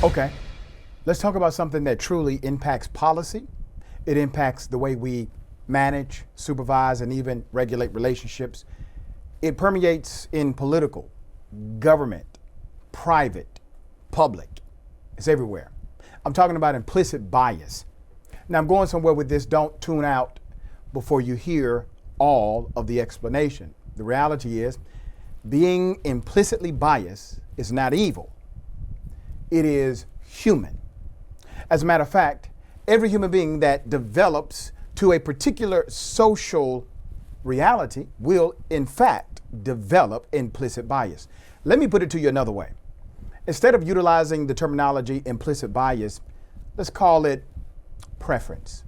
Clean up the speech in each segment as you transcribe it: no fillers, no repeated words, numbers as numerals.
Okay, let's talk about something that truly impacts policy. It impacts the way we manage, supervise, and even regulate relationships. It permeates in political, government, private, public. It's everywhere. I'm talking about implicit bias. Now, I'm going somewhere with this. Don't tune out before you hear all of the explanation. The reality is, being implicitly biased is not evil. It is human. As a matter of fact, every human being that develops to a particular social reality will, in fact, develop implicit bias. Let me put it to you another way. Instead of utilizing the terminology implicit bias, let's call it preference.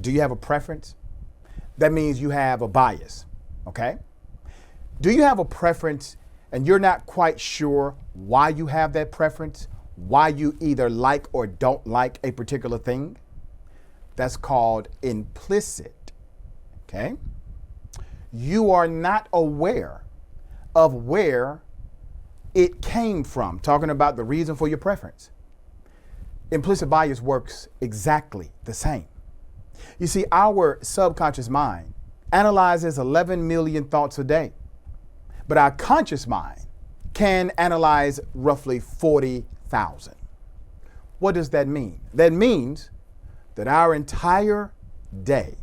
Do you have a preference? That means you have a bias, okay? Do you have a preference and you're not quite sure why you have that preference? Why you either like or don't like a particular thing? That's called implicit, okay? You are not aware of where it came from, talking about the reason for your preference. Implicit bias works exactly the same. You see, our subconscious mind analyzes 11 million thoughts a day, but our conscious mind can analyze roughly 40,000. What does that mean? That means that our entire day,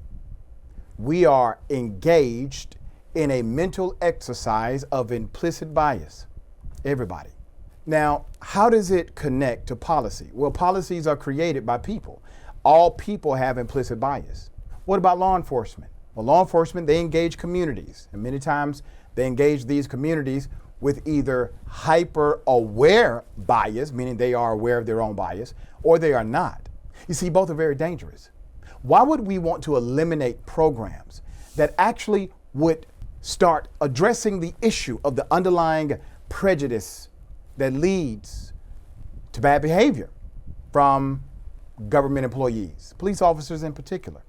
we are engaged in a mental exercise of implicit bias. Everybody. Now, how does it connect to policy? Well, policies are created by people. All people have implicit bias. What about law enforcement? Well, law enforcement, they engage communities, and many times they engage these communities with either hyper-aware bias, meaning they are aware of their own bias, or they are not. You see, both are very dangerous. Why would we want to eliminate programs that actually would start addressing the issue of the underlying prejudice that leads to bad behavior from government employees, police officers in particular?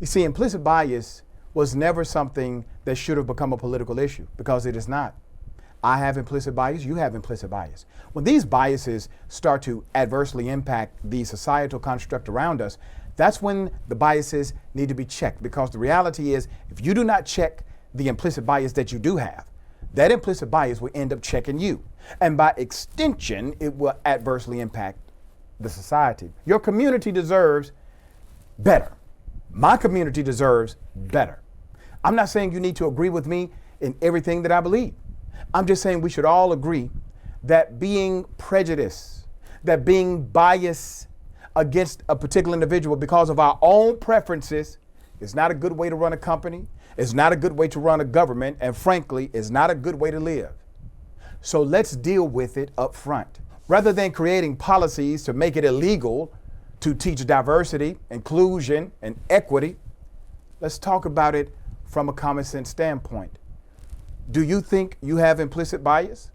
You see, implicit bias was never something that should have become a political issue, because it is not. I have implicit bias, you have implicit bias. When these biases start to adversely impact the societal construct around us, that's when the biases need to be checked, because the reality is, if you do not check the implicit bias that you do have, that implicit bias will end up checking you. And by extension, it will adversely impact the society. Your community deserves better. My community deserves better. I'm not saying you need to agree with me in everything that I believe. I'm just saying we should all agree that being prejudiced, that being biased against a particular individual because of our own preferences is not a good way to run a company. It's not a good way to run a government, and frankly, it's not a good way to live. So let's deal with it up front. Rather than creating policies to make it illegal to teach diversity, inclusion, and equity, let's talk about it from a common sense standpoint. Do you think you have implicit bias?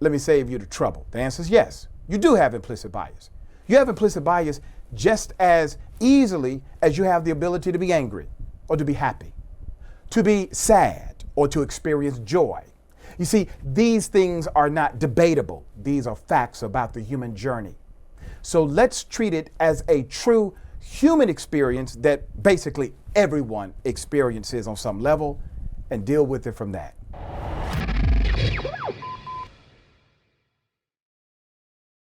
Let me save you the trouble. The answer is yes, you do have implicit bias. You have implicit bias just as easily as you have the ability to be angry, or to be happy, to be sad, or to experience joy. You see, these things are not debatable. These are facts about the human journey. So let's treat it as a true human experience that basically everyone experiences on some level, and deal with it from that.